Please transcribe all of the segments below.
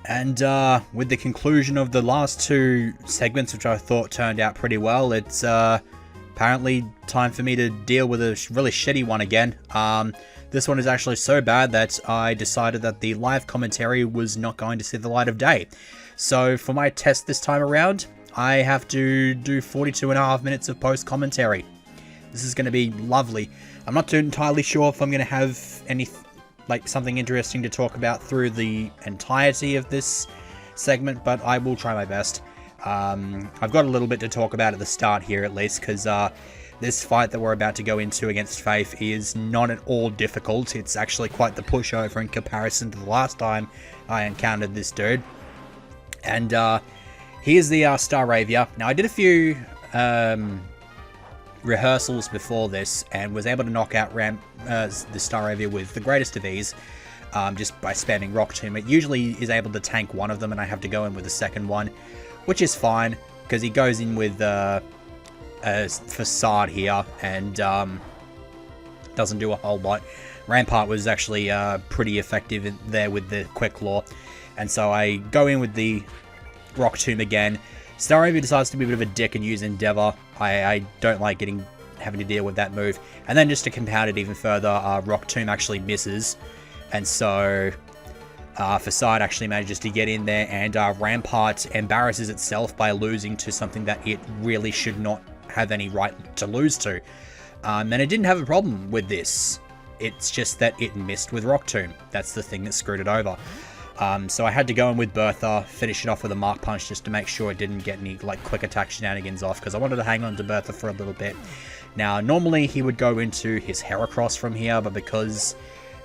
And with the conclusion of the last two segments, which I thought turned out pretty well, it's apparently time for me to deal with a really shitty one again. This one is actually so bad that I decided that the live commentary was not going to see the light of day. So for my test this time around, I have to do 42.5 minutes of post-commentary. This is going to be lovely. I'm not entirely sure if I'm going to have something interesting to talk about through the entirety of this segment, but I will try my best. I've got a little bit to talk about at the start here, at least, because this fight that we're about to go into against Faith is not at all difficult. It's actually quite the pushover in comparison to the last time I encountered this dude. And here's the Staravia. Now, I did a few rehearsals before this and was able to knock out the Staravia with the greatest of ease, just by spamming Rock Tomb. It usually is able to tank one of them, and I have to go in with the second one, which is fine, because he goes in with a Facade here, and doesn't do a whole lot. Rampart was actually pretty effective there with the Quick Claw, and so I go in with the Rock Tomb again. Staravia decides to be a bit of a dick and use Endeavor. I don't like having to deal with that move. And then just to compound it even further, Rock Tomb actually misses, and so Facade actually manages to get in there, and Rampart embarrasses itself by losing to something that it really should not have any right to lose to. And it didn't have a problem with this. It's just that it missed with Rock Tomb. That's the thing that screwed it over. So I had to go in with Bertha, finish it off with a Mark Punch just to make sure it didn't get any quick attack shenanigans off, because I wanted to hang on to Bertha for a little bit. Now, normally he would go into his Heracross from here, but because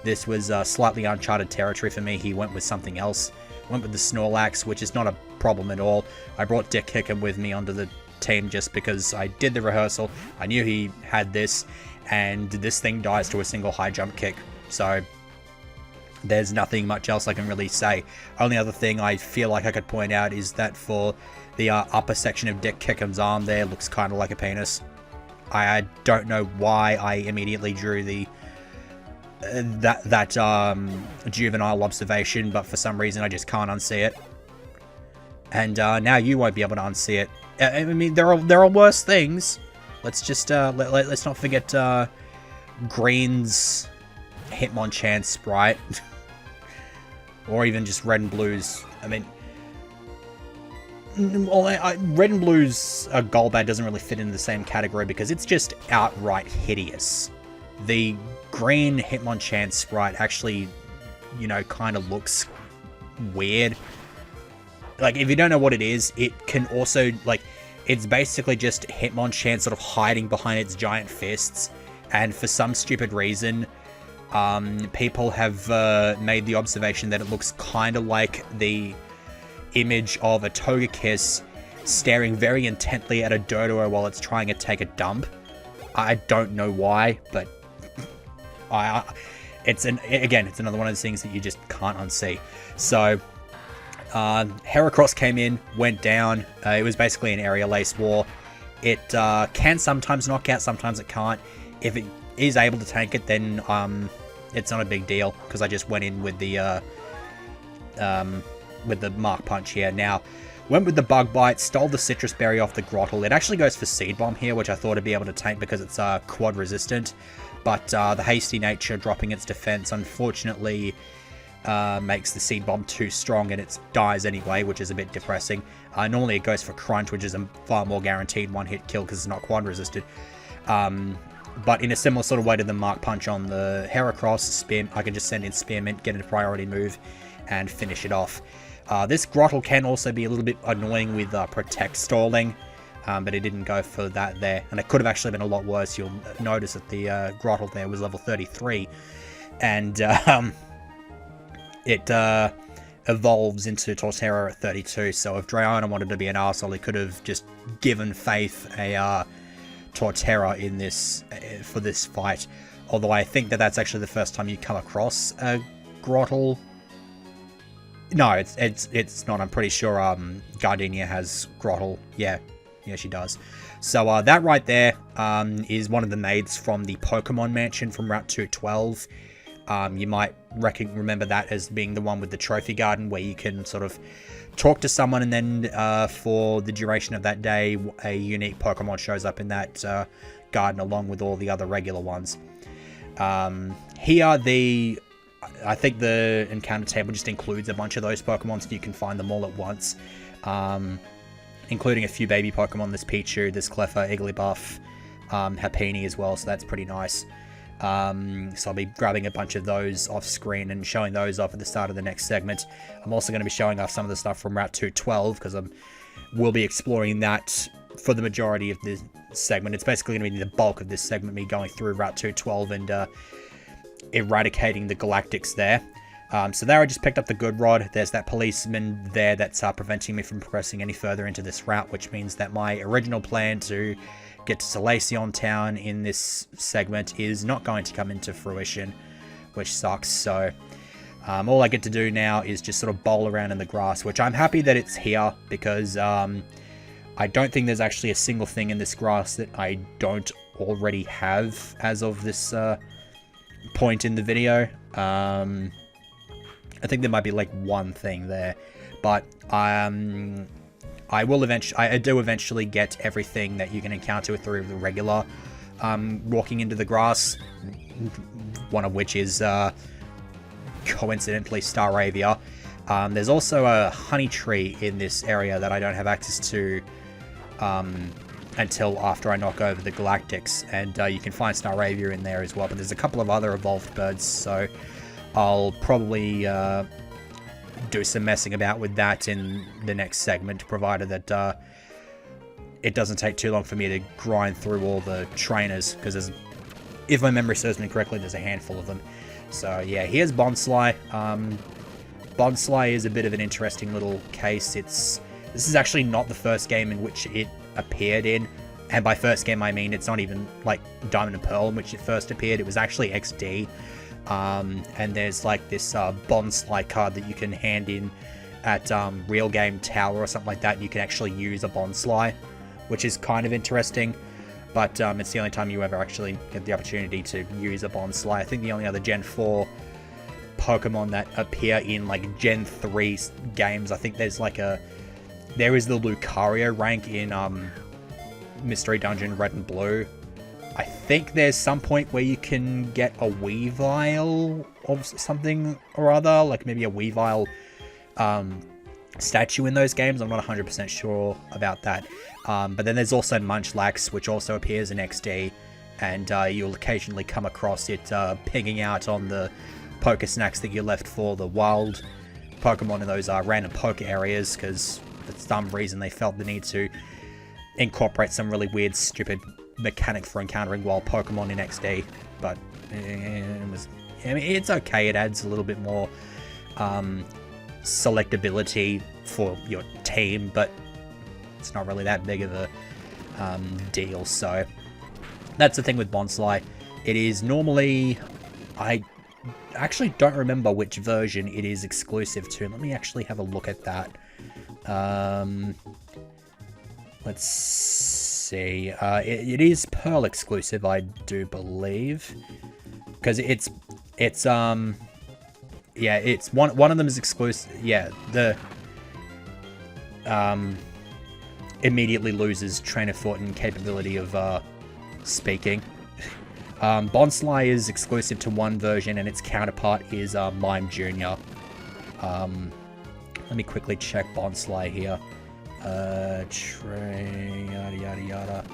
this was slightly uncharted territory for me, he went with something else. Went with the Snorlax, which is not a problem at all. I brought Dick Kickham with me onto the team just because I did the rehearsal. I knew he had this, and this thing dies to a single high jump kick. So there's nothing much else I can really say. Only other thing I feel like I could point out is that for the upper section of Dick Kickham's arm there, looks kind of like a penis. I don't know why I immediately drew the that juvenile observation, but for some reason I just can't unsee it. And now you won't be able to unsee it. I mean, there are worse things. Let's just let's not forget Green's Hitmonchan sprite, or even just Red and Blue's. I mean, Red and Blue's Golbat doesn't really fit in the same category because it's just outright hideous. The green Hitmonchan sprite actually, kind of looks weird. If you don't know what it is, it can also, it's basically just Hitmonchan sort of hiding behind its giant fists, and for some stupid reason, people have made the observation that it looks kind of like the image of a Togekiss staring very intently at a Doduo while it's trying to take a dump. I don't know why, but it's another one of those things that you just can't unsee. So Heracross came in, went down. It was basically an area lace war. It can sometimes knock out, sometimes it can't. If it is able to tank it, then it's not a big deal, because I just went in with the Mark Punch here. Now, went with the Bug Bite, stole the Citrus Berry off the Grottle. It actually goes for Seed Bomb here, which I thought I'd be able to tank because it's quad resistant, but the hasty nature dropping its defense unfortunately makes the Seed Bomb too strong, and it dies anyway, which is a bit depressing. Normally it goes for Crunch, which is a far more guaranteed one-hit kill because it's not quad resisted. But in a similar sort of way to the Mark Punch on the Heracross, I can just send in Spearmint, get a priority move, and finish it off. This Grottle can also be a little bit annoying with Protect stalling, but it didn't go for that there. And it could have actually been a lot worse. You'll notice that the Grottle there was level 33, and it evolves into Torterra at 32, so if Drayana wanted to be an arsehole, he could have just given Faith a Torterra in this for this fight. Although I think that that's actually the first time you come across a Grottle. No, it's not. I'm pretty sure Gardenia has Grottle. Yeah, she does. So that right there is one of the maids from the Pokmon Mansion from Route 212. You might remember that as being the one with the trophy garden, where you can sort of talk to someone, and then for the duration of that day, a unique Pokemon shows up in that garden along with all the other regular ones. Here, I think the encounter table just includes a bunch of those Pokemon, so you can find them all at once, including a few baby Pokemon. There's Pichu, there's Cleffa, Igglybuff, Happiny as well, so that's pretty nice. So I'll be grabbing a bunch of those off screen and showing those off at the start of the next segment. I'm also going to be showing off some of the stuff from Route 212, because we'll be exploring that for the majority of this segment. It's basically going to be the bulk of this segment, me going through Route 212 and eradicating the Galactics there. So there I just picked up the good rod. There's that policeman there that's preventing me from progressing any further into this route, which means that my original plan to get to Solaceon Town in this segment is not going to come into fruition, which sucks. So all I get to do now is just sort of bowl around in the grass, which I'm happy that it's here, because I don't think there's actually a single thing in this grass that I don't already have as of this point in the video. I think there might be like one thing there, but I do eventually get everything that you can encounter through the regular walking into the grass, one of which is coincidentally Staravia. There's also a honey tree in this area that I don't have access to until after I knock over the Galactics, and you can find Staravia in there as well, but there's a couple of other evolved birds, so I'll probably do some messing about with that in the next segment, provided that it doesn't take too long for me to grind through all the trainers, because if my memory serves me correctly, there's a handful of them. So yeah, here's Bonsly. Bonsly is a bit of an interesting little case. This is actually not the first game in which it appeared in, and by first game I mean it's not even like Diamond and Pearl in which it first appeared. It was actually XD. And there's like this Bonsly card that you can hand in at Real Game Tower or something like that. You can actually use a Bonsly, which is kind of interesting, but it's the only time you ever actually get the opportunity to use a Bonsly. I think the only other Gen 4 Pokemon that appear in like Gen 3 games, I think there is the Lucario rank in Mystery Dungeon Red and Blue. I think there's some point where you can get a Weavile of something or other, like maybe a Weavile statue in those games. I'm not 100% sure about that. But then there's also Munchlax, which also appears in XD, and you'll occasionally come across it pigging out on the Poké Snacks that you left for the wild Pokemon in those random Poké areas, because for some reason they felt the need to incorporate some really weird, stupid mechanic for encountering wild Pokemon in XD, but it's okay. It adds a little bit more selectability for your team, but it's not really that big of a deal. So that's the thing with Bonsly. It is normally, I actually don't remember which version it is exclusive to. Let me actually have a look at that. Let's see. It is Pearl exclusive, I do believe, because it's one of them is exclusive. Yeah, the immediately loses train of thought and capability of speaking. Bonsly is exclusive to one version, and its counterpart is Mime Jr. Let me quickly check Bonsly here. Yada yada yada.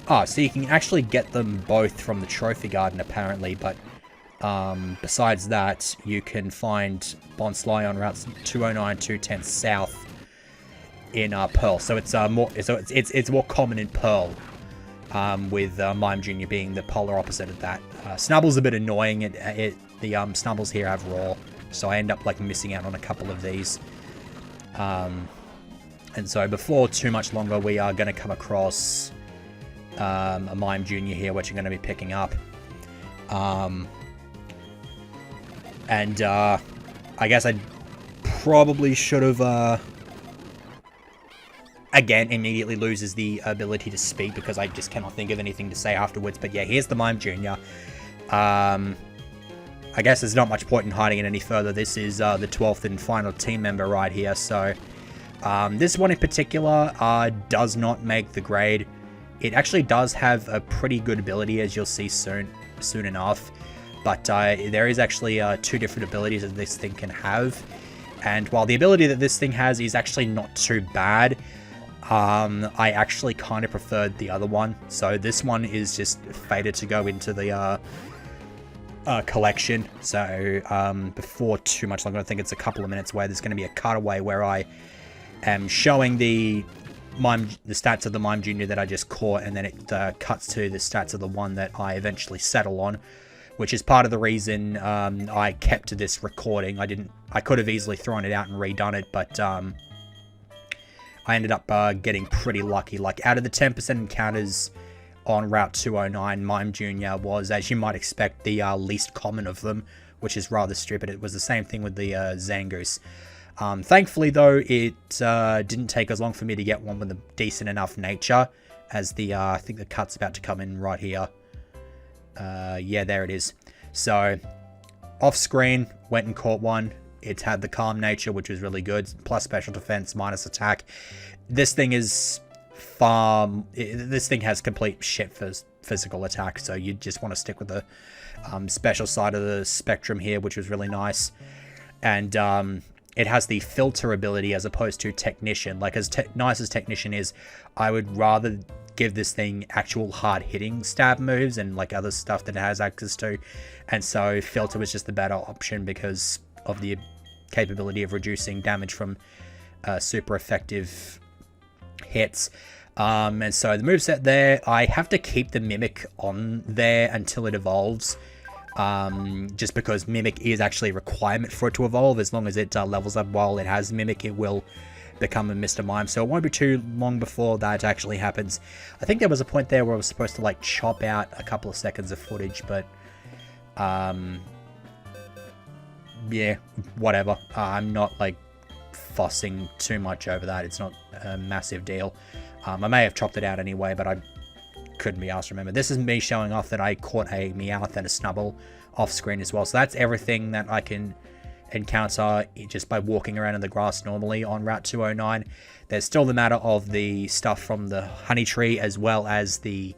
Oh, so you can actually get them both from the trophy garden apparently, but besides that, you can find Bonsly on routes 209, 210 south in Pearl. So it's more common in Pearl, with Mime Jr being the polar opposite of that. Snubble's a bit annoying. The Snubbles here have Raw, so I end up like missing out on a couple of these. And so before too much longer, we are going to come across a Mime Jr here, which I'm going to be picking up. And I guess I probably should have... again, immediately loses the ability to speak because I just cannot think of anything to say afterwards. But yeah, here's the Mime Jr. I guess there's not much point in hiding it any further. This is the 12th and final team member right here. So this one in particular does not make the grade. It actually does have a pretty good ability, as you'll see soon enough. But there is actually 2 different abilities that this thing can have. And while the ability that this thing has is actually not too bad, I actually kind of preferred the other one. So this one is just fated to go into the collection. So before too much longer, I think it's a couple of minutes away, there's going to be a cutaway where I am showing the stats of the Mime Jr. that I just caught, and then it cuts to the stats of the one that I eventually settle on, which is part of the reason I kept to this recording. I could have easily thrown it out and redone it, but I ended up getting pretty lucky. Like, out of the 10% encounters on Route 209, Mime Jr. was, as you might expect, the least common of them, which is rather stupid. It was the same thing with the Zangoose. Thankfully, though, it didn't take as long for me to get one with a decent enough nature, as the I think the cut's about to come in right here. Yeah, there it is. So, off screen, went and caught one. It had the calm nature, which was really good, plus special defense, minus attack. This thing is this thing has complete shit for physical attack, so you just want to stick with the special side of the spectrum here, which was really nice. And it has the filter ability as opposed to technician. Like, as nice as technician is, I would rather give this thing actual hard-hitting stab moves and like other stuff that it has access to. And so filter was just the better option because of the capability of reducing damage from super effective hits. And so the moveset there, I have to keep the Mimic on there until it evolves. Just because Mimic is actually a requirement for it to evolve. As long as it levels up while it has Mimic, it will become a Mr. Mime. So it won't be too long before that actually happens. I think there was a point there where I was supposed to like chop out a couple of seconds of footage, but yeah, whatever. I'm not like fussing too much over that. It's not a massive deal. I may have chopped it out anyway, but I couldn't be asked to remember. This is me showing off that I caught a Meowth and a Snubble off screen as well. So that's everything that I can encounter just by walking around in the grass normally on Route 209. There's still the matter of the stuff from the Honey Tree, as well as the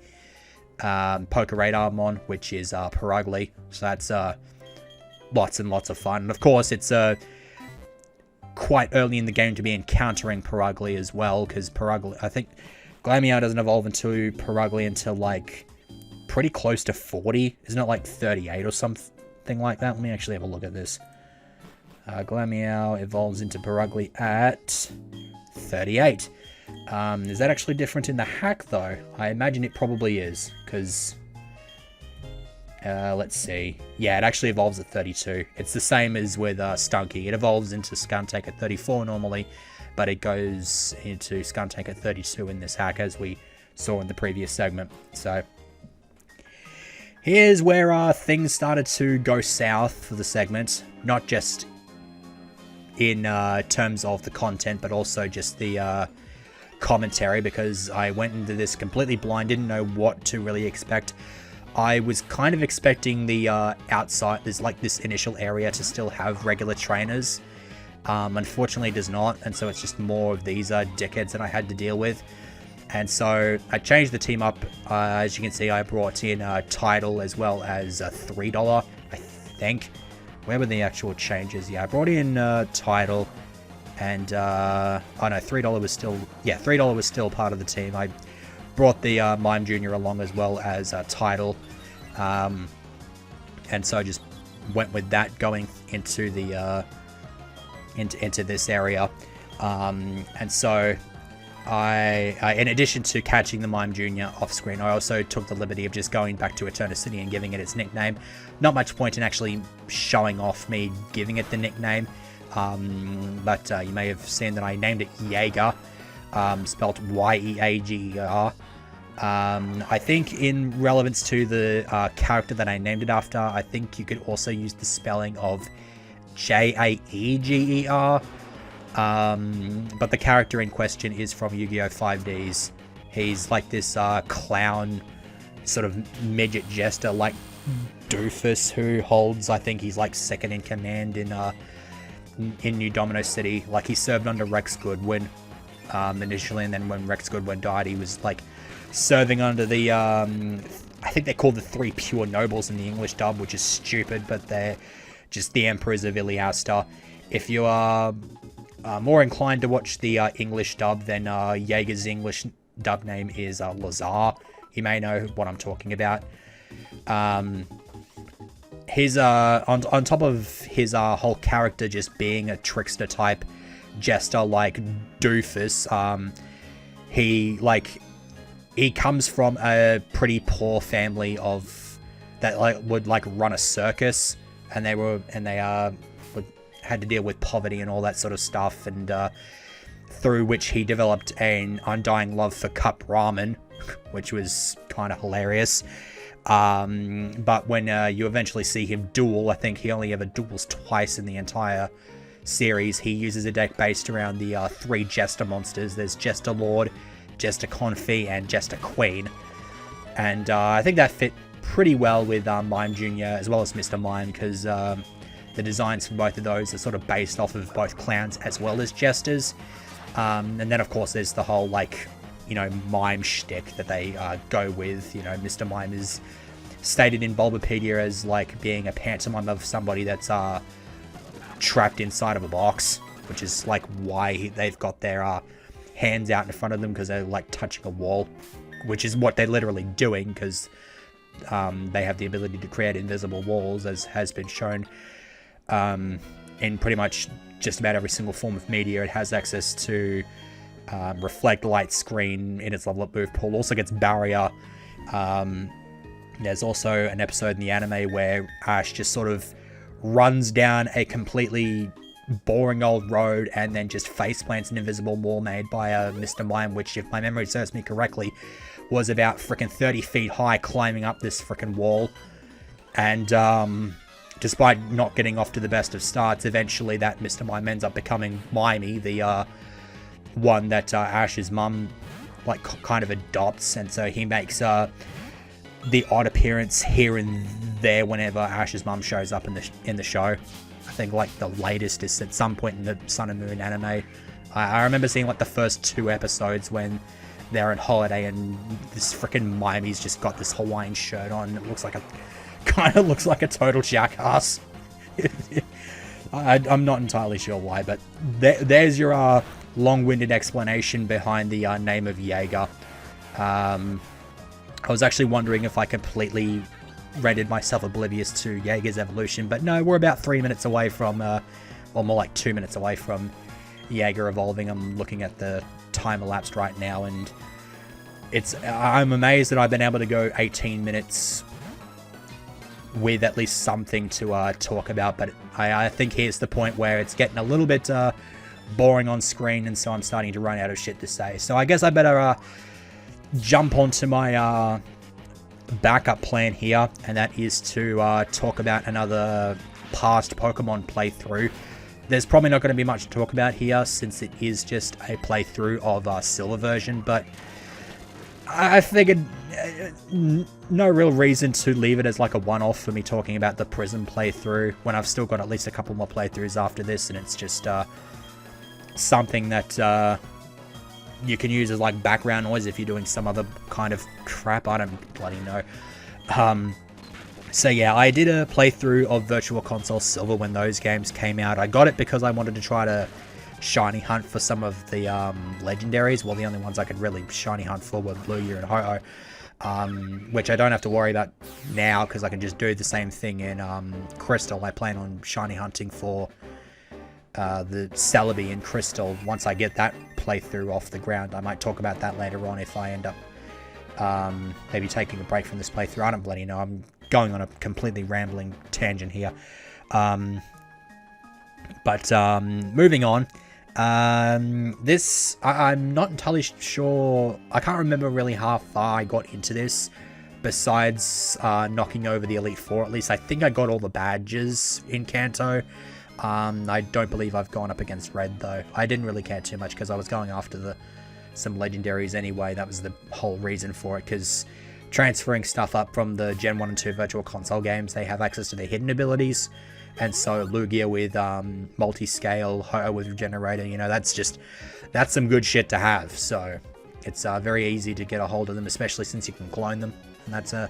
Pokeradar which is Parugly. So that's lots and lots of fun. And of course, it's quite early in the game to be encountering Parugly as well, because Parugly, I think Glameow doesn't evolve into Parugly until like pretty close to 40. Isn't it like 38 or something like that? Let me actually have a look at this. Glameow evolves into Parugly at 38. Is that actually different in the hack though? I imagine it probably is, because let's see. Yeah, it actually evolves at 32. It's the same as with Stunky. It evolves into Skuntank at 34 normally, but it goes into Skuntank at 32 in this hack, as we saw in the previous segment. So here's where things started to go south for the segment. Not just in terms of the content, but also just the commentary, because I went into this completely blind, didn't know what to really expect. I was kind of expecting the outside, there's like this initial area to still have regular trainers. Unfortunately it does not, and so it's just more of these dickheads that I had to deal with. And so I changed the team up. As you can see, I brought in Title as well as $3, I think. Where were the actual changes? Yeah, I brought in Title, and oh no, $3 was still, yeah, $3 was still part of the team. I brought the Mime Jr. along as well as Title, and so I just went with that going into the into this area. And so I in addition to catching the Mime Jr. off screen, I also took the liberty of just going back to Eterna City and giving it its nickname. Not much point in actually showing off me giving it the nickname, but you may have seen that I named it Yeager, spelled Y-E-A-G-E-R. I think in relevance to the character that I named it after, I think you could also use the spelling of J-A-E-G-E-R. But the character in question is from Yu-Gi-Oh! 5Ds. He's like this clown, sort of midget jester, like doofus who holds, I think he's like second in command in New Domino City. Like, he served under Rex Goodwin initially, and then when Rex Goodwin died, he was like serving under the I think they're called the Three Pure Nobles in the English dub, which is stupid, but they're just the Emperors of Iliasta. If you are more inclined to watch the English dub, then Yeager's English dub name is Lazar. You may know what I'm talking about. His on top of his whole character just being a trickster type jester like doofus, he comes from a pretty poor family of that would run a circus, and they had to deal with poverty and all that sort of stuff, and through which he developed an undying love for cup ramen, which was kind of hilarious. But when you eventually see him duel, I think he only ever duels twice in the entire series. He uses a deck based around the three Jester monsters. There's Jester Lord, Jester Confy, and Jester Queen. And I think that fit pretty well with Mime Jr. as well as Mr. Mime, because the designs for both of those are sort of based off of both clowns as well as jesters. And then, of course, there's the whole, mime shtick that they go with. Mr. Mime is stated in Bulbapedia as, being a pantomime of somebody that's trapped inside of a box, which is, why they've got their hands out in front of them, because they're, touching a wall, which is what they're literally doing, because they have the ability to create invisible walls, as has been shown in pretty much just about every single form of media. It has access to reflect light screen in its level up move pool. Also gets barrier. There's also an episode in the anime where Ash just sort of runs down a completely boring old road and then just face plants an invisible wall made by Mr. Mime, which, if my memory serves me correctly, was about freaking 30 feet high, climbing up this freaking wall. And despite not getting off to the best of starts, eventually that Mr. Mime ends up becoming Mimey, the one that Ash's mum kind of adopts, and so he makes the odd appearance here and there whenever Ash's mum shows up in the show. I think the latest is at some point in the Sun and Moon anime. I remember seeing the first 2 episodes when they're on holiday and this freaking Mimey's just got this Hawaiian shirt on. It looks like a total jackass. I'm not entirely sure why, but there's your long-winded explanation behind the name of Yeager. I was actually wondering if I completely rendered myself oblivious to Yeager's evolution, but no, we're about 3 minutes away from, or more like 2 minutes away from Yeager evolving. I'm looking at the time elapsed right now, and I'm amazed that I've been able to go 18 minutes with at least something to talk about, but I think here's the point where it's getting a little bit boring on screen, and so I'm starting to run out of shit to say. So I guess I better jump onto my backup plan here, and that is to talk about another past Pokemon playthrough. There's probably not going to be much to talk about here, since it is just a playthrough of Silver version, but I figured no real reason to leave it as a one-off for me talking about the Prism playthrough, when I've still got at least a couple more playthroughs after this, and it's just something that you can use as background noise if you're doing some other kind of crap. I don't bloody know. So yeah, I did a playthrough of Virtual Console Silver when those games came out. I got it because I wanted to try to shiny hunt for some of the legendaries. Well, the only ones I could really shiny hunt for were Blue and Ho-Oh, which I don't have to worry about now because I can just do the same thing in Crystal. I plan on shiny hunting for the Celebi in Crystal once I get that playthrough off the ground. I might talk about that later on if I end up maybe taking a break from this playthrough. I don't bloody know. I'm going on a completely rambling tangent here. But moving on. I'm not entirely sure. I can't remember really how far I got into this besides knocking over the Elite Four. At least I think I got all the badges in Kanto. I don't believe I've gone up against Red, though. I didn't really care too much because I was going after some legendaries anyway. That was the whole reason for it, because transferring stuff up from the Gen 1 and 2 Virtual Console games, they have access to their hidden abilities. And so Lugia with multi-scale, Ho-Oh with Regenerator, you know, that's some good shit to have. So it's very easy to get a hold of them, especially since you can clone them. And that's a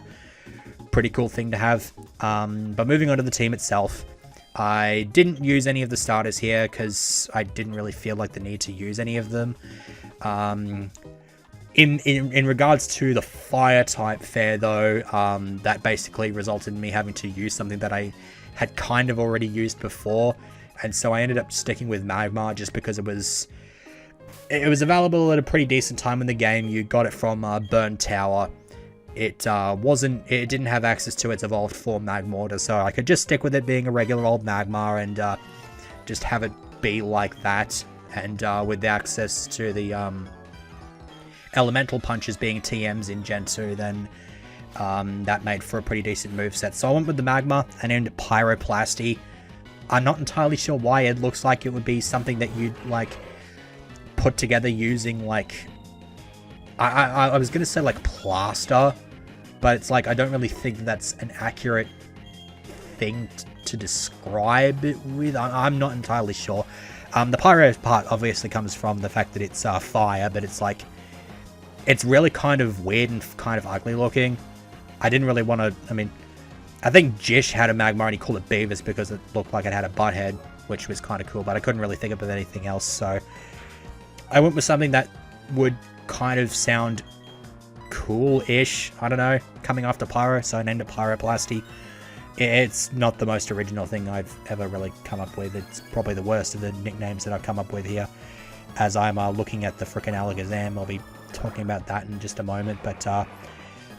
pretty cool thing to have. But moving on to the team itself, I didn't use any of the starters here because I didn't really feel like the need to use any of them. In regards to the fire type fair though, that basically resulted in me having to use something that I had kind of already used before, and so I ended up sticking with Magmar just because it was available at a pretty decent time in the game. You got it from Burn Tower. It didn't have access to its evolved form Magmortar, so I could just stick with it being a regular old Magmar and just have it be like that, and with the access to the elemental punches being TMs in Gen 2, then that made for a pretty decent moveset. So I went with the Magma and named it Pyroplasty. I'm not entirely sure why. It looks like it would be something that you'd like put together using like I was gonna say like plaster, but it's like I don't really think that's an accurate thing to describe it with. I'm not entirely sure. The pyro part obviously comes from the fact that it's fire, but it's like it's really kind of weird and kind of ugly looking. I didn't really want to, I mean, I think Jish had a Magmar and he called it Beavis because it looked like it had a butt head, which was kind of cool, but I couldn't really think of anything else, so I went with something that would kind of sound cool-ish, I don't know, coming after Pyro, so I named it Pyroplasty. It's not the most original thing I've ever really come up with. It's probably the worst of the nicknames that I've come up with here. As I'm looking at the frickin' Alakazam, I'll be talking about that in just a moment, but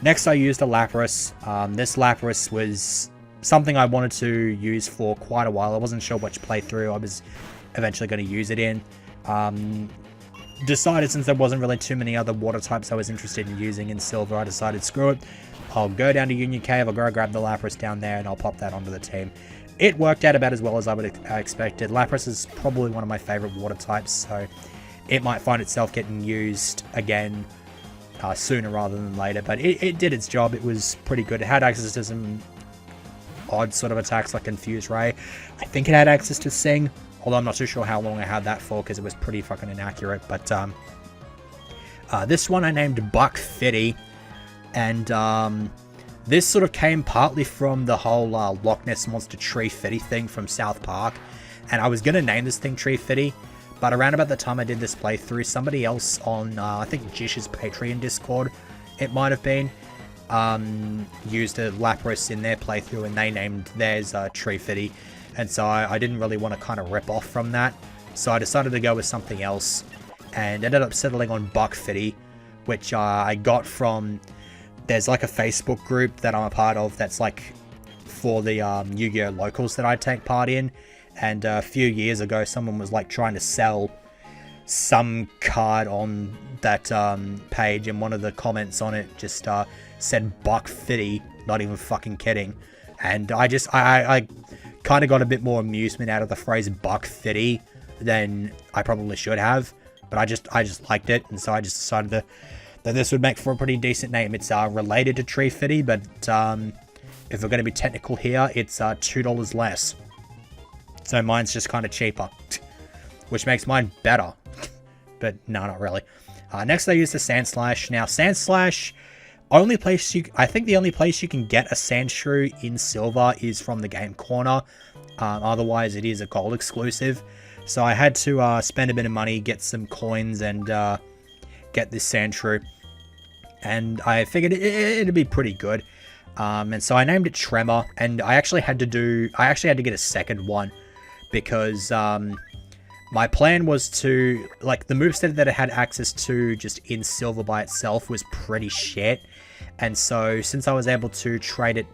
next I used a Laparis. This Laparis was something I wanted to use for quite a while. I wasn't sure which playthrough I was eventually going to use it in. Decided since there wasn't really too many other water types I was interested in using in Silver, I decided screw it. I'll go down to Union Cave, I'll go grab the Lapras down there, and I'll pop that onto the team. It worked out about as well as I would have expected. Lapras is probably one of my favorite water types, so it might find itself getting used again sooner rather than later, but it did its job. It was pretty good. It had access to some odd sort of attacks like Confuse Ray. I think it had access to Sing, although I'm not too sure how long I had that for because it was pretty fucking inaccurate. But this one I named Buck Fitty, and this sort of came partly from the whole Loch Ness Monster Tree Fitty thing from South Park, and I was going to name this thing Tree Fitty, but around about the time I did this playthrough, somebody else on, I think Jish's Patreon Discord, it might have been, used a Lapras in their playthrough, and they named theirs Tree Fitty, and so I didn't really want to kind of rip off from that, so I decided to go with something else, and ended up settling on Buck Fitty, which I got from, there's like a Facebook group that I'm a part of that's like for the Yu-Gi-Oh! Locals that I take part in. And a few years ago, someone was like trying to sell some card on that page, and one of the comments on it just said Buck Fitty, not even fucking kidding. And I kind of got a bit more amusement out of the phrase Buck Fitty than I probably should have, but I just liked it, and so I just decided that this would make for a pretty decent name. It's related to Tree Fitty, but if we're going to be technical here, it's $2 less. So mine's just kind of cheaper, which makes mine better. But no, not really. Next I used the Sand Slash. Now, Sand Slash, I think the only place you can get a Sandshrew in Silver is from the Game Corner. Otherwise, it is a gold exclusive. So I had to spend a bit of money, get some coins, and get this Sandshrew. And I figured it'd be pretty good. And so I named it Tremor, and I actually had to get a second one, because my plan was to, like, the moveset that it had access to just in Silver by itself was pretty shit, and so since I was able to trade it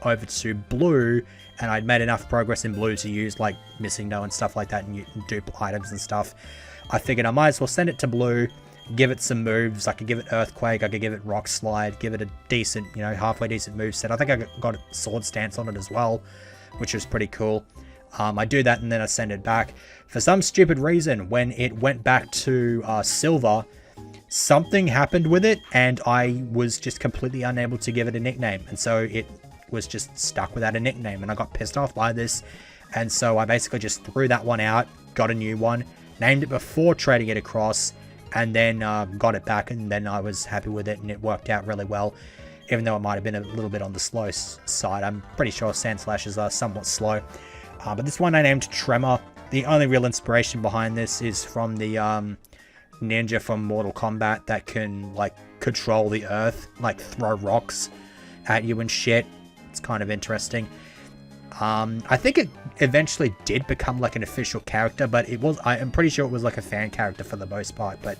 over to Blue, and I'd made enough progress in Blue to use, like, Missing No and stuff like that, and dupe items and stuff, I figured I might as well send it to Blue, give it some moves. I could give it Earthquake, I could give it Rock Slide, give it a decent, you know, halfway decent moveset. I think I got a Sword Stance on it as well, which was pretty cool. I do that and then I send it back. For some stupid reason, when it went back to Silver, something happened with it, and I was just completely unable to give it a nickname, and so it was just stuck without a nickname, and I got pissed off by this, and so I basically just threw that one out, got a new one, named it before trading it across, and then got it back, and then I was happy with it, and it worked out really well, even though it might have been a little bit on the slow side. I'm pretty sure Sandslash is somewhat slow, but this one I named Tremor. The only real inspiration behind this is from the ninja from Mortal Kombat that can, like, control the earth, like throw rocks at you and shit. It's kind of interesting. I think it eventually did become like an official character, but I'm pretty sure it was like a fan character for the most part, but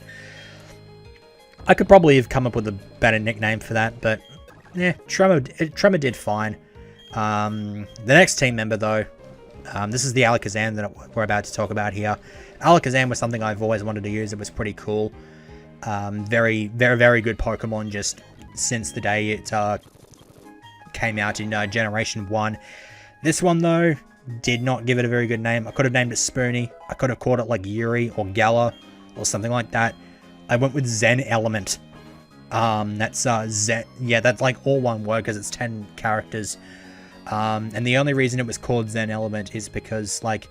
I could probably have come up with a better nickname for that, but yeah, Tremor did fine. The next team member though, this is the Alakazam that we're about to talk about here. Alakazam was something I've always wanted to use. It was pretty cool. Very, very, very good Pokemon just since the day it came out in Generation 1. This one, though, did not give it a very good name. I could have named it Spoony. I could have called it like Yuri or Gala or something like that. I went with Zen Element. That's Zen. Yeah, that's like all one word because it's 10 characters. And the only reason it was called Zen Element is because, like,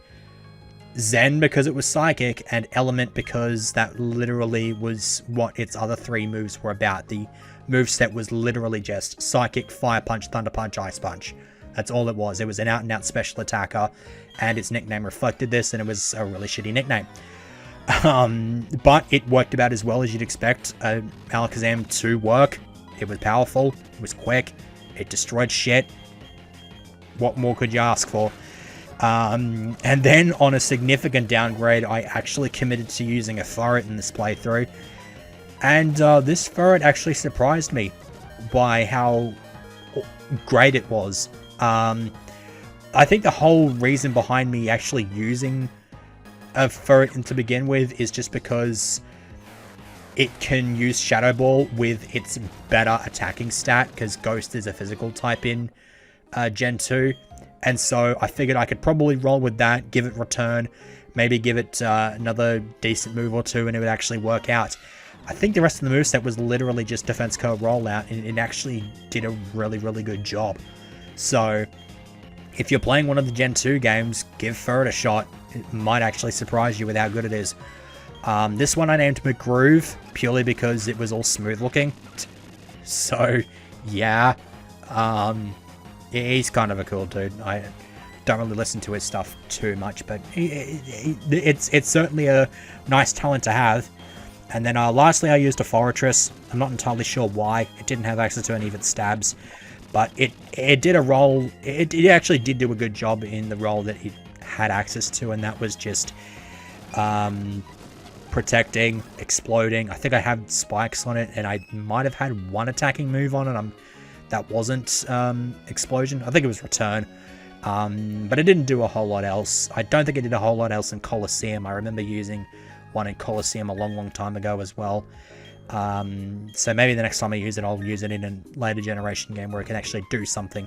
Zen because it was psychic, and Element because that literally was what its other 3 moves were about. The moveset was literally just Psychic, Fire Punch, Thunder Punch, Ice Punch. That's all it was. It was an out-and-out special attacker, and its nickname reflected this, and it was a really shitty nickname. But it worked about as well as you'd expect Alakazam to work. It was powerful, it was quick, it destroyed shit. What more could you ask for? And then on a significant downgrade, I actually committed to using a ferret in this playthrough. And this ferret actually surprised me by how great it was. I think the whole reason behind me actually using a ferret to begin with is just because it can use Shadow Ball with its better attacking stat, because Ghost is a physical type in Gen 2. And so I figured I could probably roll with that, give it return, maybe give it another decent move or two, and it would actually work out. I think the rest of the moveset was literally just Defense Curve rollout, and it actually did a really, really good job. So if you're playing one of the Gen 2 games, give Ferret a shot. It might actually surprise you with how good it is. This one I named McGroove, purely because it was all smooth looking. So, yeah. He's kind of a cool dude. I don't really listen to his stuff too much, but it's certainly a nice talent to have. And then lastly, I used a Fortress. I'm not entirely sure why. It didn't have access to any of its stabs, but it did a role. It actually did do a good job in the role that it had access to, and that was just protecting, exploding. I think I had spikes on it, and I might have had one attacking move on it. That wasn't explosion. I think it was return. But it didn't do a whole lot else. I don't think it did a whole lot else in Colosseum. I remember using one in Colosseum a long time ago as well. So maybe the next time I use it, I'll use it in a later generation game where it can actually do something.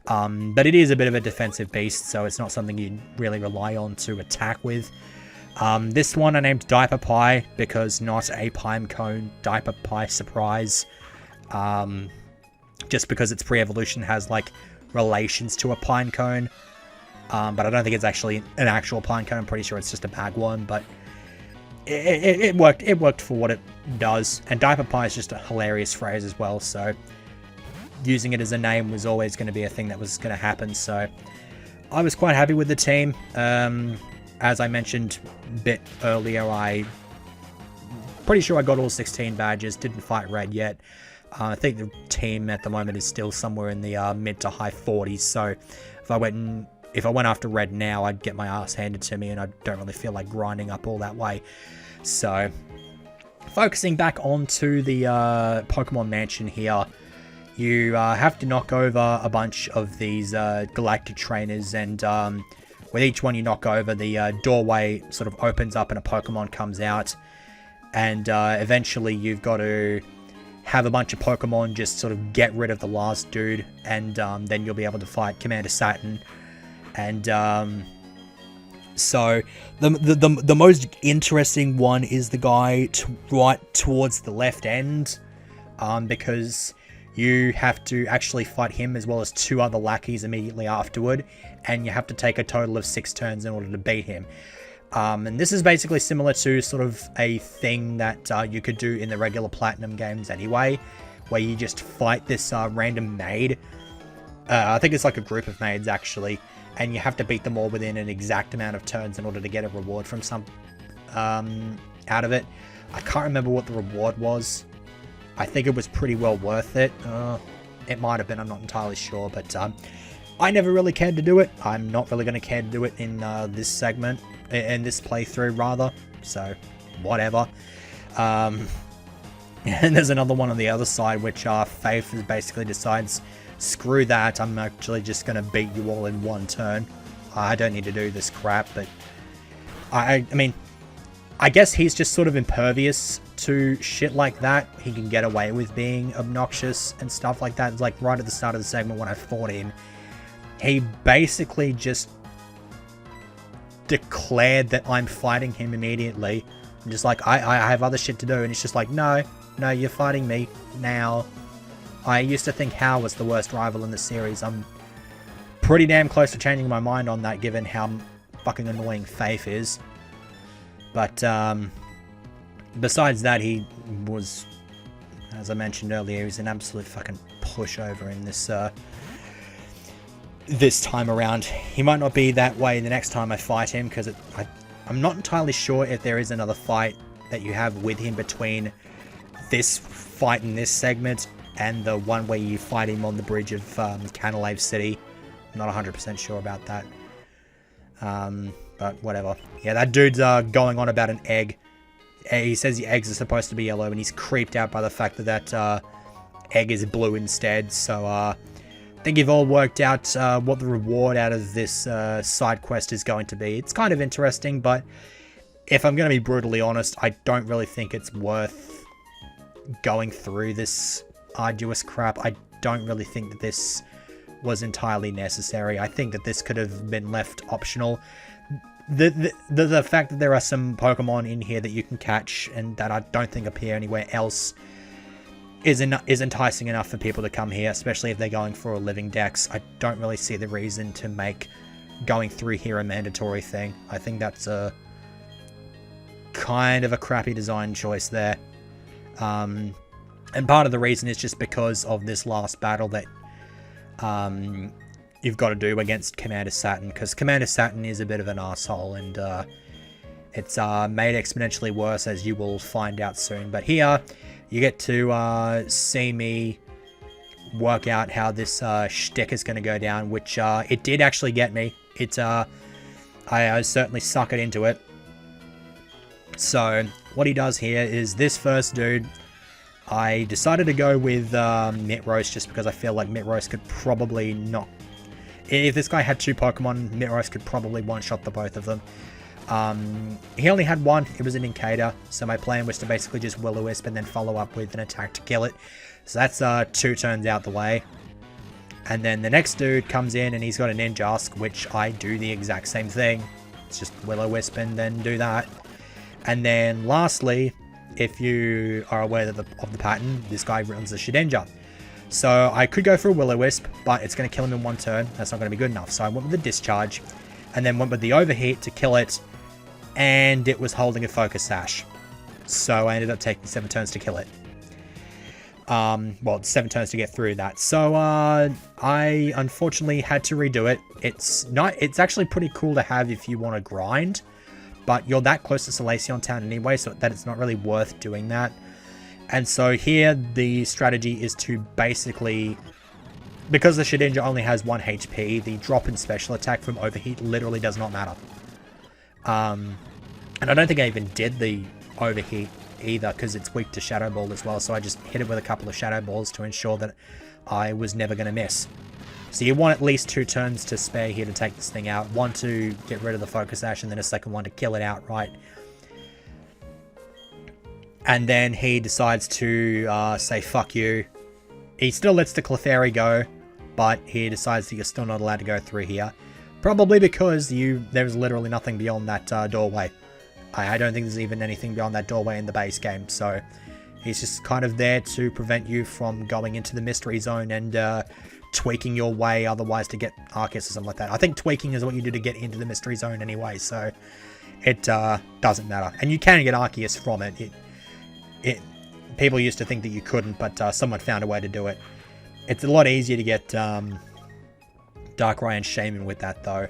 But it is a bit of a defensive beast, so it's not something you really rely on to attack with. This one I named Diaper Pie because not a Pime Cone, Diaper Pie Surprise. Just because its pre-evolution has, like, relations to a pine cone. But I don't think it's actually an actual pine cone. I'm pretty sure it's just a bagworm, but it worked. It worked for what it does. And Diaper Pie is just a hilarious phrase as well, so using it as a name was always going to be a thing that was going to happen, so I was quite happy with the team. As I mentioned a bit earlier, I'm pretty sure I got all 16 badges, didn't fight Red yet. I think the team at the moment is still somewhere in the mid to high 40s, so if I went after Red now, I'd get my ass handed to me, and I don't really feel like grinding up all that way. So, focusing back onto the Pokemon Mansion here, you have to knock over a bunch of these galactic trainers, and with each one you knock over, the doorway sort of opens up and a Pokemon comes out, and eventually you've got to have a bunch of Pokemon just sort of get rid of the last dude, and then you'll be able to fight Commander Saturn. And So the most interesting one is the guy right towards the left end, because you have to actually fight him as well as 2 other lackeys immediately afterward, and you have to take a total of 6 turns in order to beat him. And this is basically similar to sort of a thing that you could do in the regular Platinum games anyway, where you just fight this random maid. I think it's like a group of maids actually, and you have to beat them all within an exact amount of turns in order to get a reward from some out of it. I can't remember what the reward was. I think it was pretty well worth it. It might have been, I'm not entirely sure, but I never really cared to do it. I'm not really going to care to do it in this segment, in this playthrough rather, so whatever. And there's another one on the other side, which Faith basically decides, screw that, I'm actually just going to beat you all in 1 turn. I don't need to do this crap, but I mean, I guess he's just sort of impervious to shit like that. He can get away with being obnoxious and stuff like that. It's like right at the start of the segment when I fought him, he basically just declared that I'm fighting him immediately. I'm just like, I have other shit to do, and it's just like, no, you're fighting me now. I used to think Hal was the worst rival in the series. I'm pretty damn close to changing my mind on that, given how fucking annoying Faith is. But besides that, he was, as I mentioned earlier, he was an absolute fucking pushover in this this time around. He might not be that way the next time I fight him, because I'm not entirely sure if there is another fight that you have with him between this fight in this segment and the one where you fight him on the bridge of Canalave City. I'm not 100% sure about that. But whatever. Yeah, that dude's going on about an egg. He says the eggs are supposed to be yellow, and he's creeped out by the fact that that egg is blue instead. So I think you've all worked out what the reward out of this side quest is going to be. It's kind of interesting, but if I'm going to be brutally honest, I don't really think it's worth going through this arduous crap. I don't really think that this was entirely necessary. I think that this could have been left optional. The fact that there are some Pokemon in here that you can catch and that I don't think appear anywhere else is enticing enough for people to come here, especially if they're going for a living dex. I don't really see the reason to make going through here a mandatory thing. I think that's a kind of a crappy design choice there. And part of the reason is just because of this last battle that you've got to do against Commander Saturn, because Commander Saturn is a bit of an asshole, and it's made exponentially worse, as you will find out soon. But here, you get to see me work out how this shtick is going to go down, which it did actually get me. I certainly suck it into it. So, what he does here is this first dude, I decided to go with Mitrose just because I feel like Mitrose could probably not... If this guy had 2 Pokemon, Mitrose could probably one-shot the both of them. He only had 1, it was an Incator, so my plan was to basically just Will-O-Wisp and then follow up with an attack to kill it. So that's 2 turns out the way. And then the next dude comes in and he's got a Ninjask, which I do the exact same thing. It's just Will-O-Wisp and then do that. And then lastly, if you are aware of the pattern, this guy runs a Shedinja. So I could go for a Will-O-Wisp, but it's going to kill him in 1 turn. That's not going to be good enough. So I went with the Discharge, and then went with the Overheat to kill it, and it was holding a Focus Sash. So I ended up taking 7 turns to kill it. Well, 7 turns to get through that. So I unfortunately had to redo it. It's actually pretty cool to have if you want to grind, but you're that close to Solaceon Town anyway, so that it's not really worth doing that. And so here, the strategy is to basically, because the Shedinja only has 1 HP, the drop in special attack from Overheat literally does not matter. And I don't think I even did the Overheat either, because it's weak to Shadow Ball as well, so I just hit it with a couple of Shadow Balls to ensure that I was never going to miss. So you want at least 2 turns to spare here to take this thing out. 1 to get rid of the Focus Sash, and then a second one to kill it outright. And then he decides to say, fuck you. He still lets the Clefairy go, but he decides that you're still not allowed to go through here. Probably because there's literally nothing beyond that doorway. I don't think there's even anything beyond that doorway in the base game, so he's just kind of there to prevent you from going into the mystery zone and tweaking your way otherwise to get Arceus or something like that. I think tweaking is what you do to get into the mystery zone anyway, so it doesn't matter. And you can get Arceus from it. People used to think that you couldn't, but someone found a way to do it. It's a lot easier to get Darkrai and Shaman with that, though,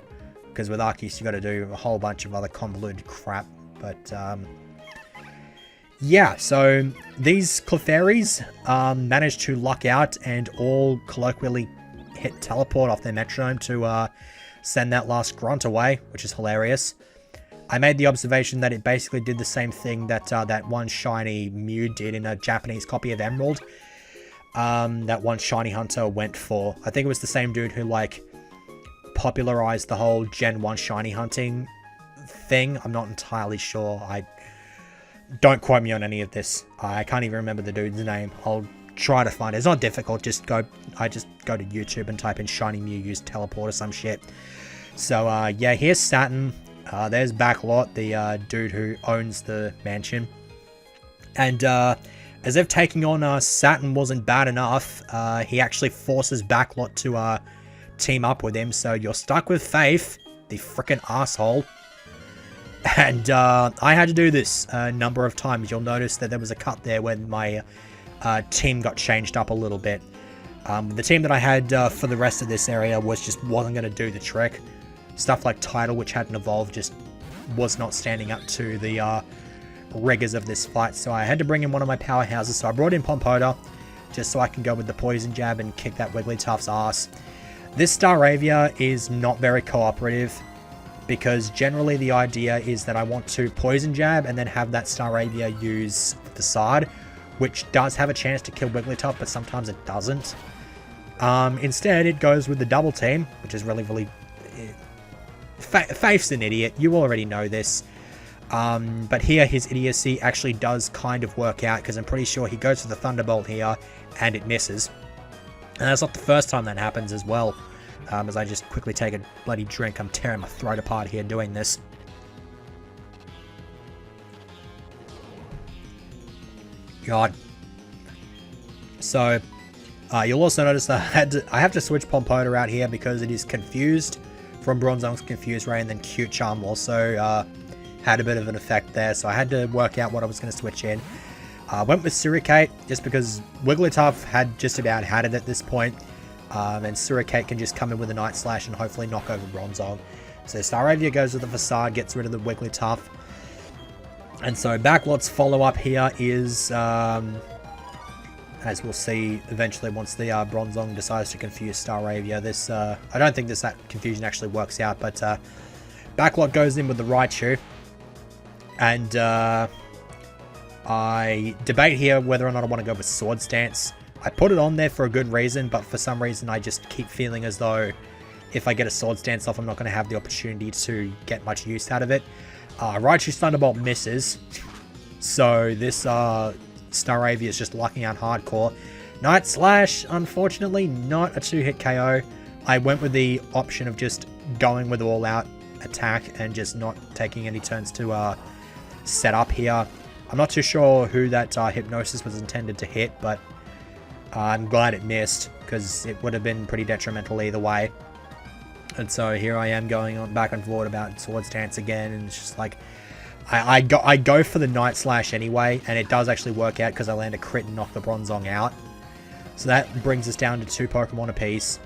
because with Arceus you got to do a whole bunch of other convoluted crap. But yeah, so these Clefairies managed to luck out and all colloquially hit teleport off their metronome to send that last grunt away, which is hilarious. I made the observation that it basically did the same thing that that one shiny Mew did in a Japanese copy of Emerald. That one shiny hunter went for. I think it was the same dude who, like, popularized the whole Gen 1 shiny hunting thing. I'm not entirely sure. Don't quote me on any of this. I can't even remember the dude's name. I'll try to find it. It's not difficult. I just go to YouTube and type in shiny Mew use teleport or some shit. So yeah, here's Saturn. There's Backlot, the dude who owns the mansion. And as if taking on Saturn wasn't bad enough, he actually forces Backlot to team up with him. So you're stuck with Faith, the frickin' asshole. And I had to do this a number of times. You'll notice that there was a cut there when my team got changed up a little bit. The team that I had for the rest of this area wasn't going to do the trick. Stuff like Tidal, which hadn't evolved, just was not standing up to the rigors of this fight. So I had to bring in one of my powerhouses. So I brought in Pompoda, just so I can go with the Poison Jab and kick that Wigglytuff's ass. This Staravia is not very cooperative, because generally the idea is that I want to Poison Jab and then have that Staravia use Facade, which does have a chance to kill Wigglytuff, but sometimes it doesn't. Instead, it goes with the Double Team, which is really... Faith's an idiot. You already know this. But here, his idiocy actually does kind of work out, because I'm pretty sure he goes for the Thunderbolt here, and it misses. And that's not the first time that happens as well. As I just quickly take a bloody drink. I'm tearing my throat apart here doing this. God. So, you'll also notice that I have to switch Pompoda out here because it is confused from Bronzong's Confused Ray, and then Cute Charm also had a bit of an effect there. So I had to work out what I was going to switch in. Went with Suricate just because Wigglytuff had just about had it at this point. And Suricate can just come in with a Night Slash and hopefully knock over Bronzong. So Staravia goes with the Facade, gets rid of the Wigglytuff. And so Backlot's follow-up here is, as we'll see eventually once the Bronzong decides to confuse Staravia. This, I don't think that confusion actually works out, but Backlot goes in with the Raichu. And I debate here whether or not I want to go with Swords Dance. I put it on there for a good reason, but for some reason I just keep feeling as though if I get a Swords Dance off, I'm not going to have the opportunity to get much use out of it. Raichu's Thunderbolt misses, so this Staravia is just locking out hardcore. Night Slash, unfortunately, not a 2-hit KO. I went with the option of just going with all-out attack and just not taking any turns to set up here. I'm not too sure who that Hypnosis was intended to hit, but I'm glad it missed, because it would have been pretty detrimental either way. And so here I am going on back and forward about Swords Dance again, and it's just like I go for the Night Slash anyway, and it does actually work out because I land a crit and knock the Bronzong out. So that brings us down to 2 Pokemon apiece,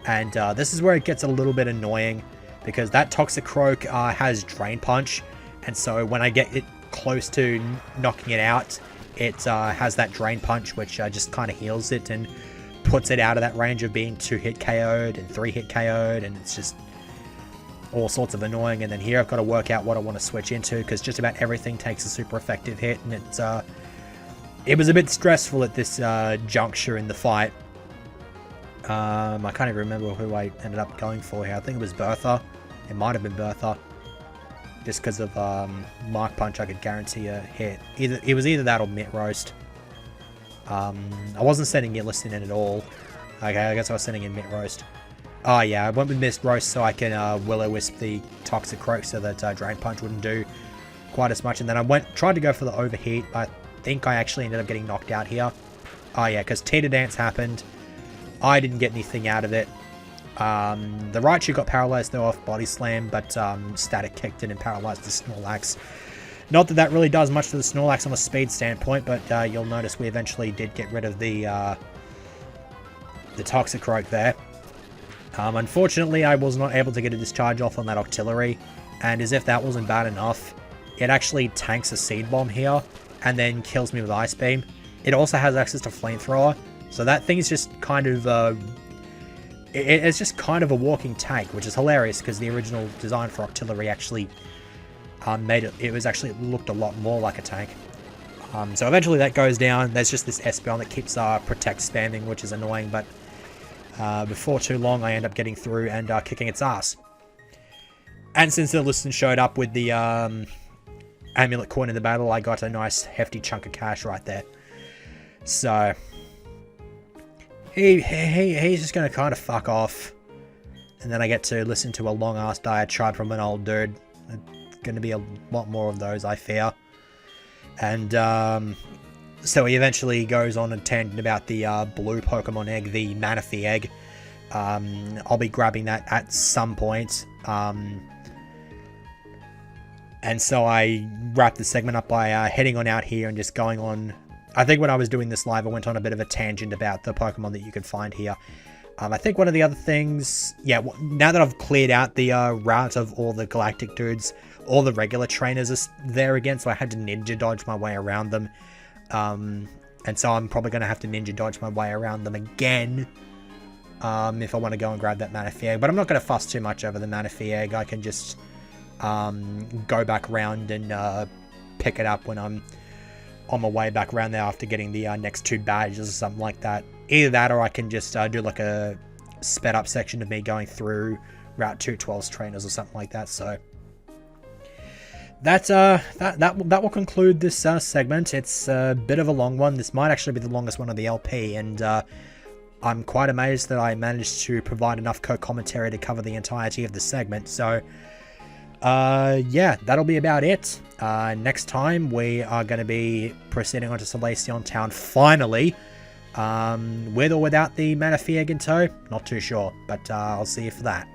and this is where it gets a little bit annoying, because that Toxicroak has Drain Punch, and so when I get it close to knocking it out, it has that Drain Punch, which just kind of heals it and puts it out of that range of being 2-hit KO'd and 3-hit KO'd, and it's just all sorts of annoying. And then here I've got to work out what I want to switch into, because just about everything takes a super effective hit, and it was a bit stressful at this juncture in the fight. I can't even remember who I ended up going for here. I think it was Bertha. It might have been Bertha. Just because of Mark Punch, I could guarantee a hit. It was either that or Mitt Roast. I wasn't sending Illicin in at all. Okay, I guess I was sending in Mitt Roast. Oh yeah, I went with Mist Roast so I can Will-O-Wisp the Toxic Croak so that Drain Punch wouldn't do quite as much. And then I tried to go for the Overheat. I think I actually ended up getting knocked out here. Oh yeah, because Teeter Dance happened. I didn't get anything out of it. The Raichu got paralyzed though off Body Slam, but Static kicked in and paralyzed the Snorlax. Not that that really does much to the Snorlax on a speed standpoint, but you'll notice we eventually did get rid of the Toxic Croak there. Unfortunately, I was not able to get a discharge off on that Octillery, and as if that wasn't bad enough, it actually tanks a Seed Bomb here, and then kills me with Ice Beam. It also has access to Flamethrower, so that thing is just kind of, it's just kind of a walking tank, which is hilarious, because the original design for Octillery actually it looked a lot more like a tank. So eventually that goes down. There's just this Espeon that keeps Protect spamming, which is annoying, but before too long I end up getting through and kicking its ass. And since the Liston showed up with the Amulet Coin in the battle, I got a nice hefty chunk of cash right there. So he's just gonna kind of fuck off, and then I get to listen to a long ass diatribe from an old dude. It's gonna be a lot more of those, I fear. And so he eventually goes on a tangent about the blue Pokemon egg, the Manaphy egg. I'll be grabbing that at some point. And so I wrapped the segment up by heading on out here and just going on. I think when I was doing this live, I went on a bit of a tangent about the Pokemon that you can find here. I think one of the other things, yeah, now that I've cleared out the route of all the Galactic dudes, all the regular trainers are there again, so I had to Ninja Dodge my way around them. And so I'm probably going to have to Ninja Dodge my way around them again if I want to go and grab that Manaphy egg. But I'm not going to fuss too much over the Manaphy egg. I can just go back around and pick it up when I'm on my way back around there after getting the next 2 badges or something like that. Either that, or I can just do like a sped up section of me going through Route 212's trainers or something like that. So that will conclude this segment. It's a bit of a long one. This might actually be the longest one of the LP, and I'm quite amazed that I managed to provide enough co-commentary to cover the entirety of the segment. So yeah, that'll be about it. Next time we are going to be proceeding on to Solaceon Town finally, with or without the Manaphy egg in tow. Not too sure, but I'll see you for that.